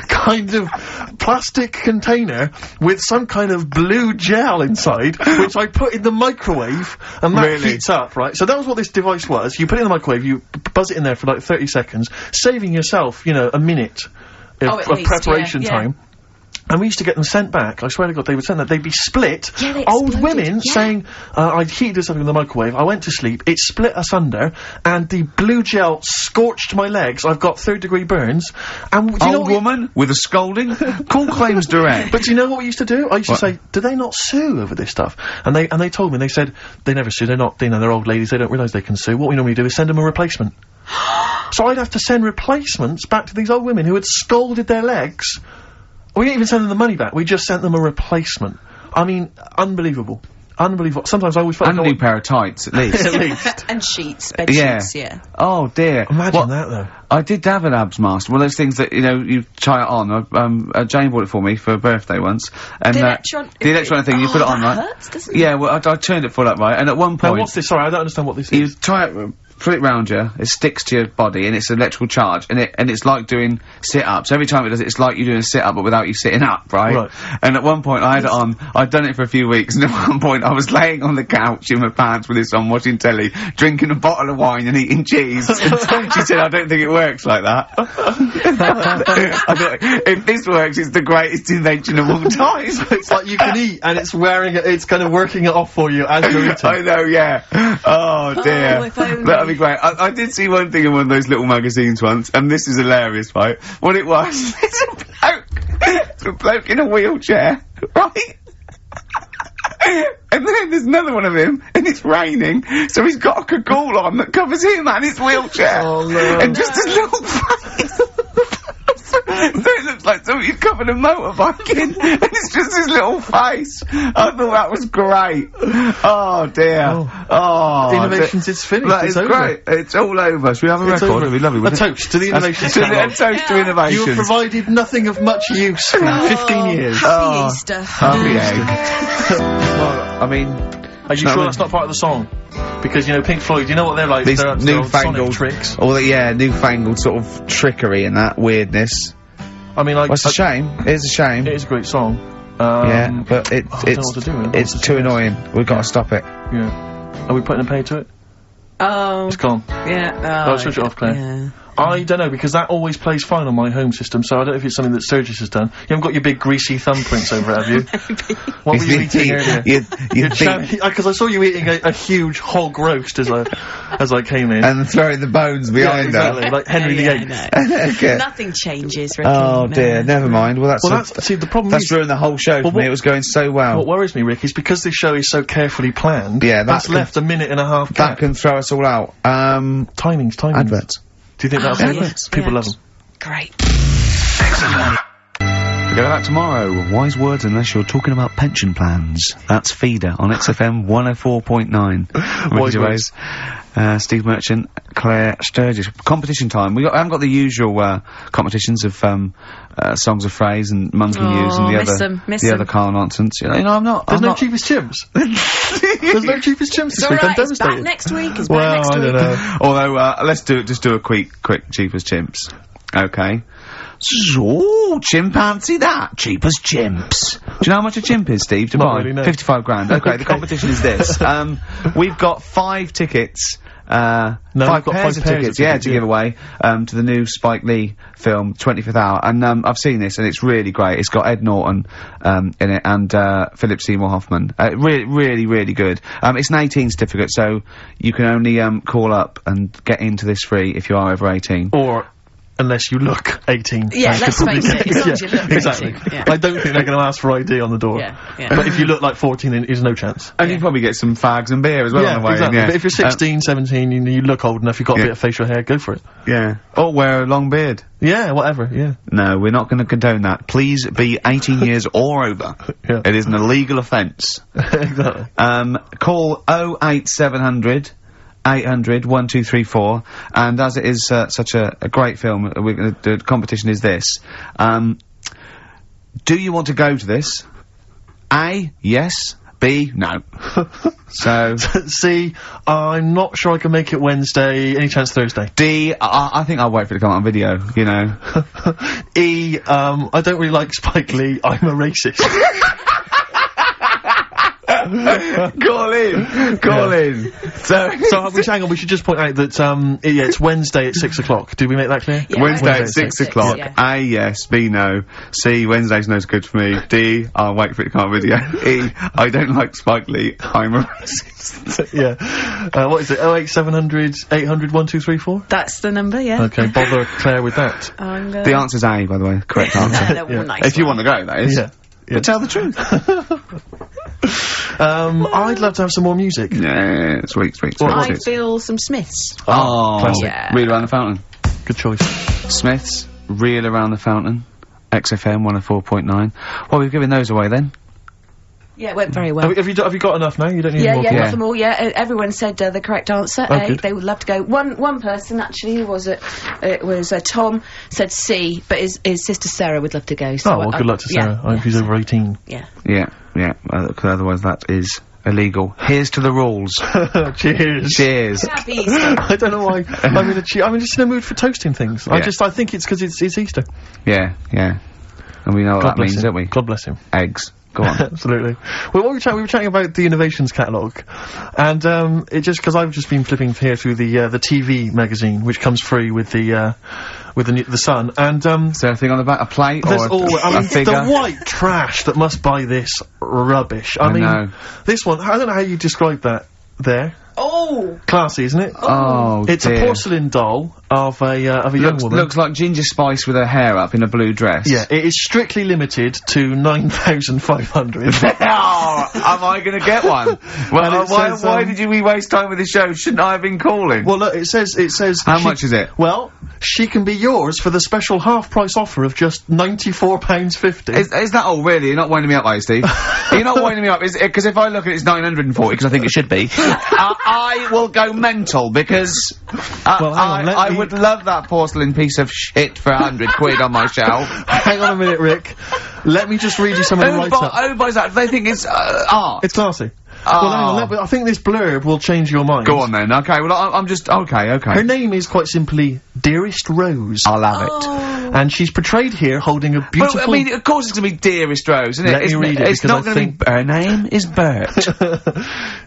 kind of plastic container with some kind of blue gel inside, which I put in the microwave, and that heats up, right? So that was what this device was. You put it in the microwave, you buzz it in there for like 30 seconds, saving yourself, a minute of preparation time. And we used to get them sent back. I swear to God, they would send that. They'd be split. Yeah, old women saying, I'd heated something in the microwave, I went to sleep, it split asunder, and the blue gel scorched my legs. I've got 3rd-degree burns. And do you know woman with a scolding? Call claims direct. But do you know what we used to do? I used to say, do they not sue over this stuff? And they told me, they said, they never sue, they're not, they're old ladies, they don't realise they can sue. What we normally do is send them a replacement. So I'd have to send replacements back to these old women who had scalded their legs. We didn't even send them the money back, we just sent them a replacement. I mean, unbelievable. Unbelievable. Sometimes I always felt like a new pair of tights, at least. At least. And sheets, bed sheets, yeah. Oh, dear. Imagine that, though. I did have an Abs Master, one of those things that, you try it on. Jane bought it for me for a birthday once. And, the electronic thing, you put it on, right? Hurts, doesn't it? Yeah, well, I turned it full up, right? And at one point... Now, what's this? Sorry, I don't understand what this is. You try it... Put it round you, it sticks to your body, and it's an electrical charge, and it's like doing sit-ups. Every time it does it, it's like you're doing a sit-up, but without you sitting up, right? And at one point, I had it on, I'd done it for a few weeks, and at one point, I was laying on the couch in my pants with this on, watching telly, drinking a bottle of wine and eating cheese. She said, I don't think it works like that. If this works, it's the greatest invention of all time. It's like you can eat, and it's kind of working it off for you as you're eating. I know, yeah. Oh, dear. Oh, if only. That'd be great. I did see one thing in one of those little magazines once, and this is hilarious, right? What it was, it's a bloke in a wheelchair, right? And then there's another one of him, and it's raining, so he's got a cagoule on that covers him and his wheelchair. Oh, no. And just his little face. So it looks like somebody's covered a motorbike in, and it's just his little face. I thought that was great. Oh, dear. Oh. Innovations, it's finished. That is great. It's all over. Should we have a record? It'd be lovely. A toast to the innovations. A toast to innovations. You have provided nothing of much use for 15 years. Happy Easter. Happy egg. Well, I mean... Are you sure that's not part of the song? Because, Pink Floyd, you know what they're like? These they're newfangled tricks. All newfangled sort of trickery and that weirdness. I mean, it's a shame. It is a shame. It is a great song. Yeah, but it's too annoying. We've got to stop it. Yeah. Are we putting a pay to it? Oh. It's gone. Yeah. I'll switch it off, Claire. Yeah. I don't know, because that always plays fine on my home system, so I don't know if it's something that Sturgis has done. You haven't got your big greasy thumbprints over it, have you? Maybe. What were you eating earlier? Because I saw you eating a huge hog roast as I came in. And throwing the bones behind her. Exactly, like Henry VIII. No. Okay. Nothing changes, Ricky. Oh dear, never mind. Well, see, the problem that's ruined the whole show for me. It was going so well. What worries me, Rick, is because this show is so carefully planned, that's left a minute and a half gap. That can throw us all out. Timings. Adverts. Do you think that's yes. People love them. Great. Excellent. Forget about tomorrow. Wise words unless you're talking about pension plans. That's Feeder on XFM 104.9. Ricky Gervais, Steve Merchant, Claire Sturgis. Competition time. I haven't got the usual competitions of songs of phrase and Mums Can Use and the other Karl nonsense. You know, I'm not. There's no cheapest chimps. There's no cheapest chimps this week. I'm devastated. It's back next week. It's back next week. I don't know. Although let's do a quick cheapest chimps. Okay. So, chimpanzee that. Cheapest chimps. Do you know how much a chimp is, Steve, to buy? Really, no. 55 grand. Okay, the competition is this. We've got 5 tickets. No, five pairs of tickets, to give away, to the new Spike Lee film, 25th Hour. And, I've seen this and it's really great. It's got Ed Norton, in it and, Philip Seymour Hoffman. Really good. It's an 18 certificate, so you can only, call up and get into this free if you are over 18. Or, unless you look 18. Yeah, let's face it, as long as you look exactly. 18. Yeah. I don't think they're going to ask for ID on the door. Yeah. But if you look like 14, then there's no chance. And you probably get some fags and beer as well on the way. Exactly. Yeah, but if you're 16, 17, you look old enough, you've got a bit of facial hair, go for it. Yeah. Or wear a long beard. Yeah, whatever, yeah. No, we're not going to condone that. Please be 18 years or over. Yeah. It is an illegal offence. Exactly. Call 08700 800 1234, and as it is such a great film, we're going to do the competition is this. Do you want to go to this? A, yes. B, no. So C, I'm not sure I can make it Wednesday. Any chance Thursday? D, I think I'll wait for it to come out on video, you know. E, I don't really like Spike Lee. I'm a racist. Call in. So hang on, we should just point out that, it's Wednesday at 6 o'clock. Did we make that clear? Yeah, Wednesday at 6 o'clock. Yeah. A, yes. B, no. C, Wednesday's no good for me. D, I'll wait for it to come on video. E, I don't like Spike Lee. I'm a racist. Yeah. What is it? 08700 800 1234? That's the number, yeah. Okay, bother Claire with that. The answer's A, by the way. Correct answer. Nice if you want to go, that is. Yeah. But tell the truth. I'd love to have some more music. Yeah, sweet. I feel some Smiths. Oh, classic. Yeah. Reel Around the Fountain. Good choice. Smiths, Reel Around the Fountain, XFM 104.9. Well, we've given those away then. Yeah, it went very well. Have you got enough now? You don't need more? Yeah, got them all, everyone said the correct answer. Oh, A, good. they would love to go. One person, actually, who was it? It was Tom, said C, but his sister Sarah would love to go. So Oh, well, good luck to Sarah. I hope she's over 18. Yeah. Yeah, because otherwise that is illegal. Here's to the rules. Cheers. Happy Easter. I don't know why. I'm just in a mood for toasting things. Yeah. I think it's because it's Easter. Yeah. And we know what that means, don't we? God bless him. Eggs. Go on. Absolutely. Well, we were chatting about the Innovations catalogue, and because I've just been flipping here through the TV magazine, which comes free with the Sun, and is there anything on the back? A plate or a figure? The white trash that must buy this rubbish. I mean, know. This one. I don't know how you describe that. There. Oh! Classy, isn't it? Oh, it's dear. A porcelain doll of a young woman. Looks like Ginger Spice with her hair up in a blue dress. Yeah, it is strictly limited to 9,500. Oh, am I going to get one? Well, why did we waste time with the show? Shouldn't I have been calling? Well, look, it says. How much is it? Well, she can be yours for the special half-price offer of just £94.50. Is that all, really? You're not winding me up, are you, Steve? You're not winding me up, because if I look at it, it's 940, because I think it should be. I will go mental, because well, I would love that porcelain piece of shit for 100 quid on my shelf. Hang on a minute, Rick. Let me just read you some of the write-up. Who buys that? They think it's art. It's classy. Well, hang on, I think this blurb will change your mind. Go on then. Okay, well, I'm just... Okay. Her name is quite simply Dearest Rose. I'll have it. And she's portrayed here holding a beautiful... Well, I mean, of course it's going to be Dearest Rose, isn't it? Let me read it, it's not going to be... Her name is Bert.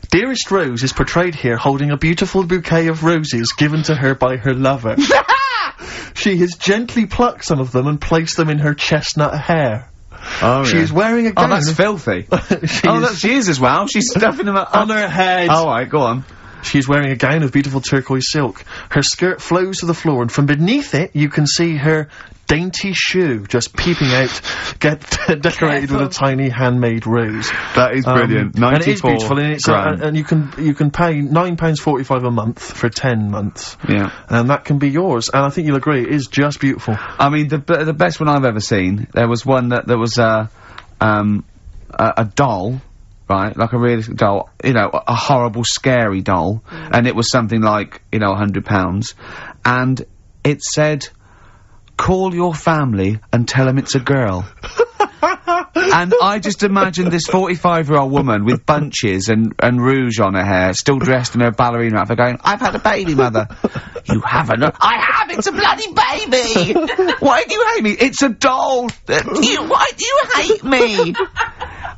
Dearest Rose is portrayed here holding a beautiful bouquet of roses given to her by her lover. She has gently plucked some of them and placed them in her chestnut hair. Oh, she is wearing a gown. Oh, that's filthy. She is as well. She's stuffing them up on her head. Oh, right, go on. She is wearing a gown of beautiful turquoise silk. Her skirt flows to the floor, and from beneath it, you can see her dainty shoe just peeping out, decorated with a tiny handmade rose. That is brilliant. 94 and it is beautiful, and it's and you can pay £9.45 a month for 10 months. Yeah, and that can be yours. And I think you'll agree, it is just beautiful. I mean, the best one I've ever seen. There was one that was a doll. Right, like a realistic doll, you know, a horrible, scary doll, and it was something like, you know, £100, and it said, "Call your family and tell them it's a girl." And I just imagined this 45-year-old woman with bunches and rouge on her hair, still dressed in her ballerina outfit, going, "I've had a baby, mother." "You haven't?" "I have, it's a bloody baby!" "Why do you hate me?" "It's a doll." "Why do you hate me?"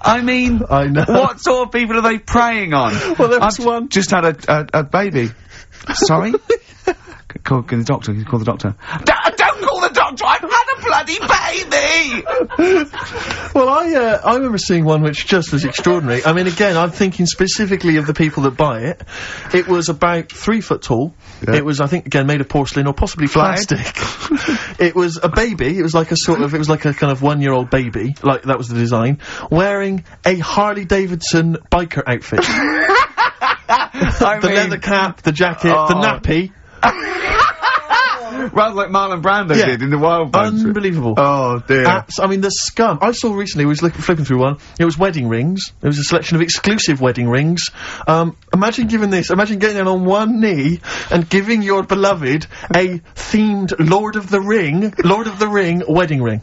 I mean, I know. What sort of people are they preying on? Well, there was one. Just had a baby. Sorry? Call the doctor. Call the doctor. Don't call the doctor! I've had a bloody baby! Well, I remember seeing one which just was extraordinary. I mean, again, I'm thinking specifically of the people that buy it. It was about 3 foot tall. Yeah. It was, I think, again, made of porcelain or possibly plastic. It was a baby. It was like a kind of 1-year-old baby. Like, that was the design. Wearing a Harley Davidson biker outfit. The leather cap, the jacket, the nappy. Rather like Marlon Brando did in the Wild Bunch. Unbelievable. Oh dear. I mean, the scum. I saw recently, I was flipping through one, it was wedding rings. There was a selection of exclusive wedding rings. Imagine getting down on one knee and giving your beloved a themed Lord of the Ring wedding ring.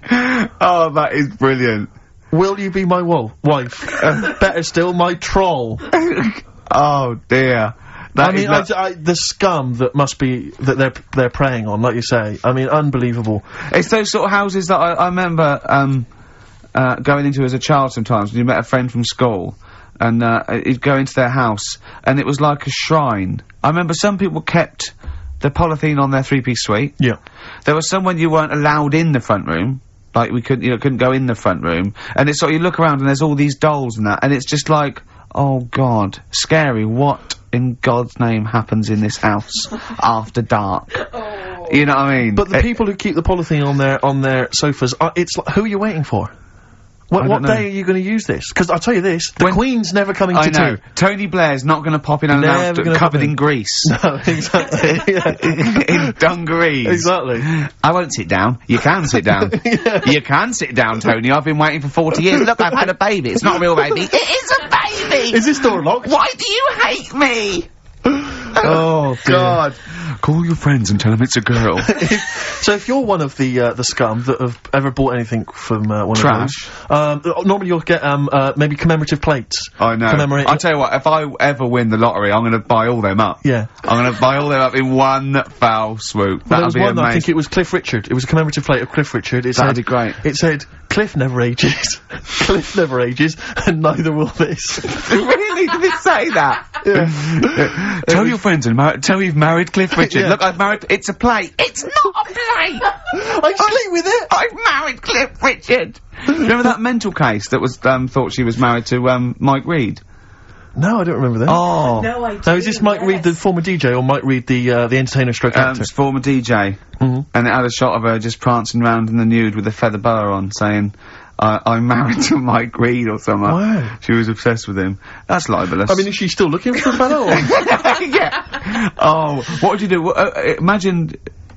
Oh, that is brilliant. Will you be my wife? Better still, my troll. Oh dear. The scum that must be, that they're preying on, like you say. I mean, unbelievable. It's those sort of houses that I remember, going into as a child sometimes, when you met a friend from school, and, you'd go into their house, and it was like a shrine. I remember some people kept the polythene on their 3-piece suite. Yeah. There was some when you weren't allowed in the front room. Like, we couldn't go in the front room. And it's sort of, you look around and there's all these dolls and that, and it's just like, oh god, scary, what in God's name happens in this house after dark? Oh. You know what I mean? But the people who keep the polythene on their sofas, it's like, who are you waiting for? What day are you going to use this? Because I'll tell you this, the Queen's never coming to tea. Tony Blair's not going to pop in unannounced covered in grease. No, exactly. In dungarees. Exactly. I won't sit down. You can sit down. Yeah. You can sit down, Tony. I've been waiting for 40 years. Look, I've had a baby. It's not a real baby. It is a baby! Is this door locked? Why do you hate me? Oh, God. Call your friends and tell them it's a girl. So if you're one of the scum that have ever bought anything from one Trash. of those, normally you'll get maybe commemorative plates. I know. I'll tell you what, if I ever win the lottery, I'm going to buy all them up. Yeah. I'm going to buy all them up in one foul swoop. Well, there was one, I think it was Cliff Richard. It was a commemorative plate of Cliff Richard. That'd be great. It said, Cliff never ages. Cliff never ages, and neither will this. Really? Did it say that? Yeah. Tell your friends and tell you've married Cliff Richard. Yeah. Look, I've married. It's a plate. It's not a plate. I sleep with it. I've married Cliff Richard. Remember that mental case that was thought she was married to Mike Reed? No, I don't remember that. Oh. No, I do. Now, is this Mike Reed, the former DJ, or Mike Reed, the entertainer stroke actor? It's former DJ. Mm-hmm. And it had a shot of her just prancing around in the nude with a feather boa on, saying, I'm married to Mike Reed or something. Wow. She was obsessed with him. That's libelous. I mean, is she still looking for a fellow? Yeah. Oh, what would you do? Imagine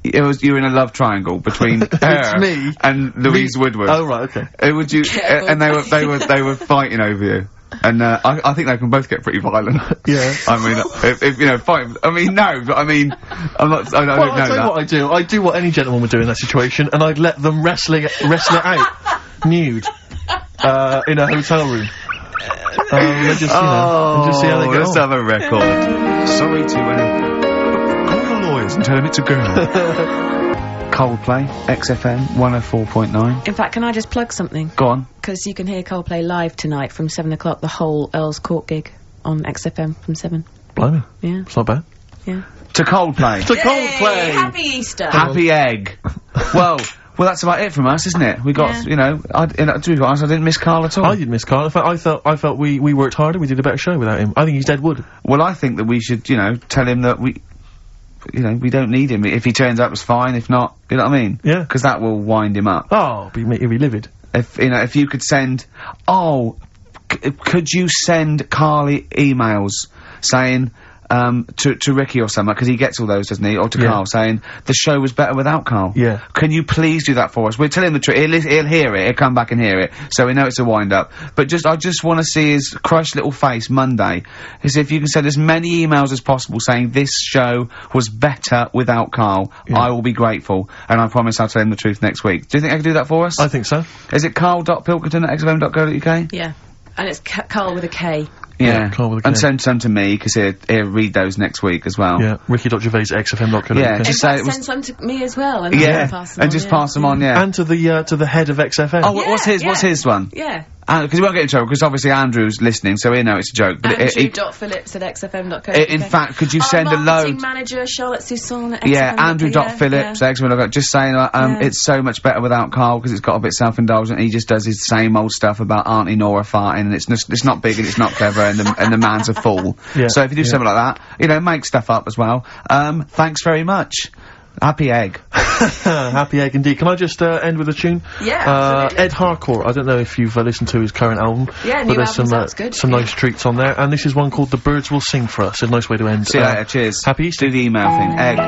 you were in a love triangle between her me and Louise Woodward. Oh, right, okay. Would you? And they were fighting over you. And I think they can both get pretty violent. Yeah. I mean, if you know, fight. I mean, no, but I mean, I'm not. I don't know I'll tell you what I do. I do what any gentleman would do in that situation, and I'd let them wrestle it out, nude, in a hotel room. And just see how they go. Let's have a record. Sorry to call the lawyers and tell them it's a girl. Coldplay, XFM 104.9. In fact, can I just plug something? Go on. Because you can hear Coldplay live tonight from 7 o'clock, the whole Earl's Court gig on XFM from 7. Blimey. Yeah. It's not bad. Yeah. To Coldplay. To Coldplay! Happy Easter! Happy egg. Well, that's about it from us, isn't it? We got, you know, to be honest, I didn't miss Karl at all. I didn't miss Karl. In fact, I felt we worked harder, we did a better show without him. I think he's dead wood. Well, I think that we should, you know, tell him that you know, we don't need him. If he turns up, it's fine. If not, you know what I mean? Yeah. Because that will wind him up. Oh, he'll be livid. If, you know, if you could send... Oh, could you send Karl emails saying... to Ricky or something, because he gets all those, doesn't he? Or to Karl, saying, the show was better without Karl. Yeah. Can you please do that for us? We're telling him the truth. He'll hear it. He'll come back and hear it. So we know it's a wind-up. But I just want to see his crushed little face Monday. As if you can send as many emails as possible saying, this show was better without Karl. Yeah. I will be grateful. And I promise I'll tell him the truth next week. Do you think I can do that for us? I think so. Is it karl.pilkington@xfm.co.uk? Yeah. And it's Karl with a K. Yeah, Karl with a K. And send some to me, because he'll read those next week as well. Yeah, ricky.gervais@xfm.co.uk. Yeah, just say send some to me as well, and pass them and on, just pass them on, yeah. And to the head of XFM. Oh, what's his one? Yeah. Because he won't get in trouble, because obviously Andrew's listening, so he'll know it's a joke. But Andrew.phillips@xfm.co.uk. In fact, could you send a load... marketing manager, Charlotte Sousson at XFM. Yeah, Andrew.phillips@xfm.co.uk. Just saying, it's so much better without Karl, because it's got a bit self-indulgent. He just does his same old stuff about Auntie Nora farting, and it's not big and it's not clever, and the man's a fool. Yeah. So if you do something like that, you know, make stuff up as well. Thanks very much. Happy egg. Happy egg indeed. Can I just end with a tune? Yeah, absolutely. Ed Harcourt, I don't know if you've listened to his current album. Yeah, but new album sounds good. Some nice treats on there, and this is one called The Birds Will Sing For Us. A nice way to end. See you later, cheers. Happy Easter. Do the email thing. Egg.